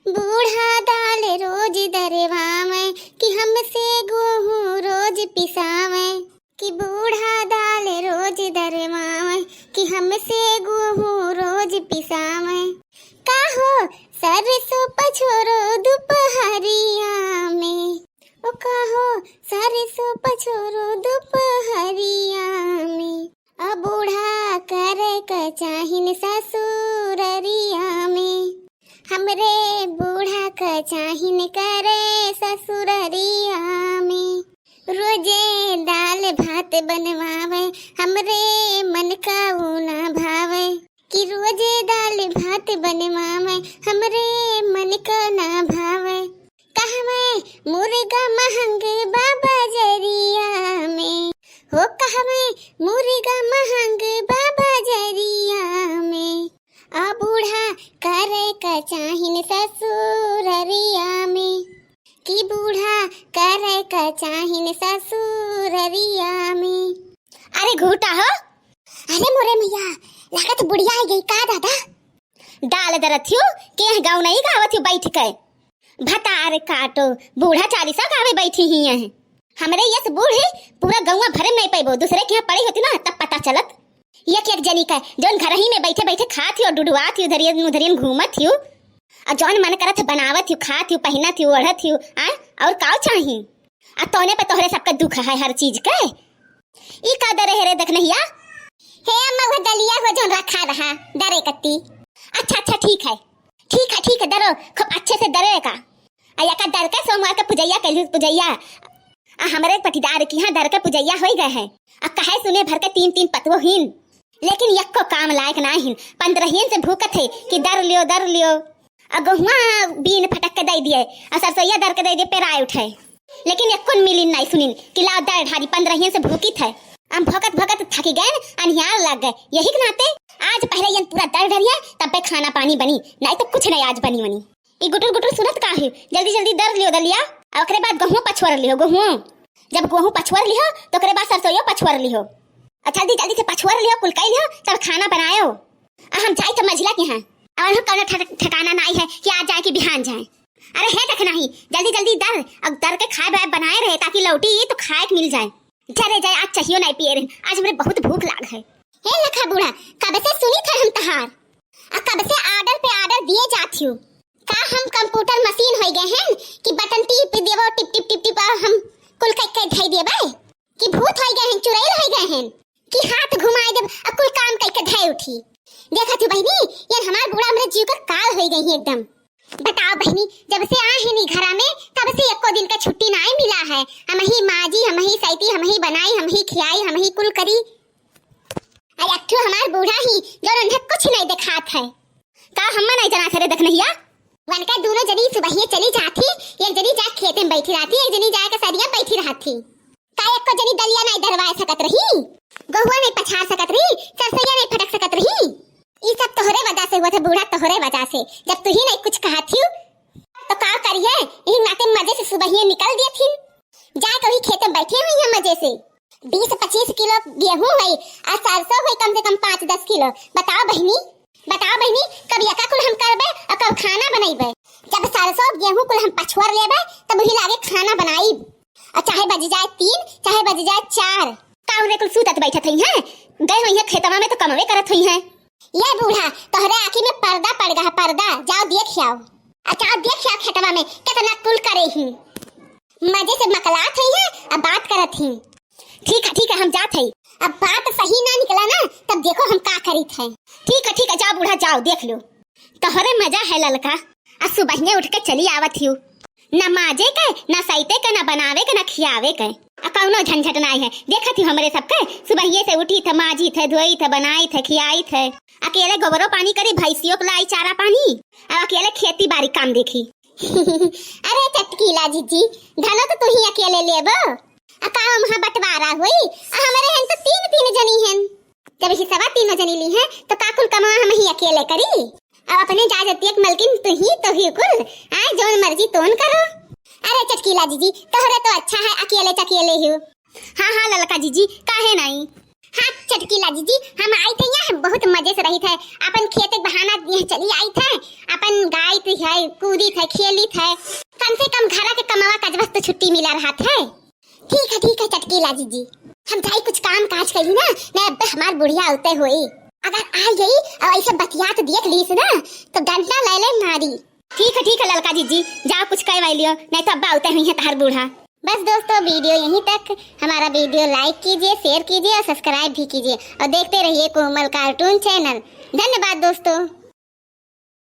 बूढ़ा दाल रोज दरवावे कि हमसे गेहूं रोज पिसावे। कि बूढ़ा दाल रोज दरवावे कि हमसे गेहूं रोज पिसावे। काहो सरसों पछोरो दोपहरिया में, ओ काहो सरसों पछोरो दोपहरिया में। आ बूढ़ा करे क चाहिन ससुररिया में, हमरे बूढ़ा क चाहिन करे ससुररिया में। रोजे दाल भात बनवावे हमरे मन का ऊना भावे। कि रोजे दाल भात बनवावे हमरे मन का ना भावे। कहवे मुर्गा महंग बाबा जरिया में, हो कहवे मुर्गा महंग बाबा जरिया में। आ बूढ़ा करे क चाहिन ससुररिया में। कि बूढ़ा करे क चाहिन ससुररिया में। अरे घूटा हो, अरे मोरे मैया लागत बुढ़िया है गई का दादा। दाल दरथियो के गाँव नहीं गावत हो बैठ के भतार काटो। बूढ़ा 40 गावे बैठी ही है। हमरे यस बूढ़े पूरा गाँव भरे नहीं पैबो, दूसरे के यहाँ पड़ी होती ना तब पता चलत। एक जनी का जौन घर ही में बैठे बैठे खात हो डुडुआत हो धरियन उधरियन घूमत हो और जौन मन करत बनावत हो खात हो पहनत हो ओढ़त हो और का चाहिए। आ तोने पे तोहरे सबका दुख है हर चीज के। ई का दरे हेरे देख नहिया हे अम्मा वो दलिया हो जौन रखा रहा दरे कत्ती। अच्छा ठीक है दरो खूब अच्छे से दरे का। आया का दर का सोमवार का पूजैया कैलू पूजैया हमरे पटीदार की यहाँ दर का पूजैया हो गए है। अब कहे सुने भर के 3 पतवो हिन लेकिन यक्को काम लायक ना हिन। 15 से भूकत है कि दर लियो अगहुआ बीन फटक के दे दिए और सरसोईया दर के दे दिए पेराय उठे लेकिन यक्को मिलिन नहीं सुनिन कि लाओ दर ढारी 15 से भूकित है। हम भगत थकी गए अनहियार लग गए। यही के नाते आज पहले ये पूरा दर ढरिया तब पे खाना पानी बनी नहीं तो कुछ नहीं आज बनी बनी। ये गुटुर सुनत का है जल्दी दर लियो दलिया और ओकरे बाद गहूं पछुआर लियो। गहूं जब गहूं पछुआर लियो तो ओकरे बाद सरसोईया पछुआर लियो और जल्दी से पछुआर लियो कुलकाई लियो तब खाना बनायो। हम जाए तो मझिला के यहाँ और हम कौन ठिकाना नहीं है कि आज जाए कि बिहान जाए। अरे है तक नहीं जल्दी दर अब दर के खाए बनाए रहे ताकि लौटी तो खाए के मिल जाए। जाए आज चाहिए नहीं पिए रहे आज मेरे बहुत भूख लाग है। हे लखा बूढ़ा कब से सुनी था हम तहार और कब से ऑर्डर पे ऑर्डर दिए जाती हूँ। का हम कंप्यूटर मशीन हो गए हैं कि बटन टिप देवो टिप हम कुल कई धई देबे कि भूत हो गए हैं चुड़ैल हो गए हैं कि हाथ घुमाए देब और कुल काम कई धई उठी। देखा तू बहनी ये हमार बूढ़ा मेरे जीव का काल हो गई है एकदम। बताओ बहनी जब से आए हैं नी घरा में तब से एको दिन का छुट्टी नहीं मिला है। हम ही माजी हम ही सैती हम ही बनाई हम ही खिलाई हम ही कुल करी। अरे अट्ठू हमार बूढ़ा ही जो उन्हें कुछ नहीं दिखात है। का हम नहीं जना करे देख नहिया वन का दोनों जनी सुबह चली जाती एक जनी जा खेत में बैठी रहती एक जनी जाके सरिया बैठी रहती। का एको जनी दलिया नहीं दरवाए सकत रही गहुआ नहीं पछाड़ सकत रही सरसैया नहीं फटक सकत रही। ये सब तोहरे वजह से हुआ था बूढ़ा तोहरे वजह से। जब तू ही नहीं कुछ कहा थी तो का करिए यही नाते मजे से सुबह ही निकल दिए थी जाए कभी खेत में बैठे हुई हैं मजे से। 20-25 किलो गेहूं है और सरसों है कम से कम 5-10 किलो। बताओ बहनी कब यका कुल हम करबे और कब खाना बनाइबे। जब सरसों गेहूं कुल हम पछुआर लेबे तब वही लागे खाना बनाई और चाहे बज जाए 3 चाहे बज जाए 4 काउरे कुल सूतत बैठत हई हैं गए हुई हैं खेतवा में तो कमवे करत हुई हैं। ये बूढ़ा तोहरे आँखी में पर्दा पड़ गया पर्दा जाओ देख आओ खेतवा में कितना कुल करे ही मजे से मकलात हुई है अब बात करत ही। ठीक है हम जात है। अब बात सही ना निकला ना तब देखो हम का करीत है। ठीक है जाओ बूढ़ा जाओ देख लो तोहरे मजा है ललका। आज सुबह उठ के चली आवत हूँ न माजे के न सैते के न बनावे के न खियावे के कौनो झंझट नहीं है। देखा थी हमरे सबके सुबह से उठी थे माजी थे धोई थे बनाई थे खियाई थे अकेले गोबरो पानी करी भैंसियों को लाई चारा पानी और अकेले खेती बाड़ी काम देखी। अरे चटकीला जीजी धनो तो तू ही अकेले लेबो काम वहाँ बंटवारा हुई हमारे हैं तो 3 जनी हैं जब ही सवा 3 जनी ली हैं तो काकुल कमा हम ही अकेले करी। अब अपने जाजती एक मलकिन तो ही कुल आए जो मर्जी तोन करो। अरे चटकीला जीजी तोहरे तो अच्छा है अकेले ही। हाँ ललका जीजी काहे नहीं हाँ चटकी लाजी जी, हम आई थे यहाँ बहुत मजे से रही थे। अपन खेत के बहाना दिए चली आई थे, अपन गाय थी है, कूदी थे, खेली थे। कम से कम घर के कमावा काजबस तो छुट्टी मिला रहा था। ठीक है चटकी लाजी जी, हम जाई कुछ काम काज करी ना, अब हमार बुढ़िया उते हुई। अगर आ गई और ऐसे बतियात देख लीस ना तो डंडा ले ले मारी। ठीक है ललका जी, जाओ कुछ करवाई लियो, नहीं तो अब्बा उते हुई है तार बूढ़ा। बस दोस्तों वीडियो यहीं तक। हमारा वीडियो लाइक कीजिए, शेयर कीजिए और सब्सक्राइब भी कीजिए और देखते रहिए कोमल कार्टून चैनल। धन्यवाद दोस्तों।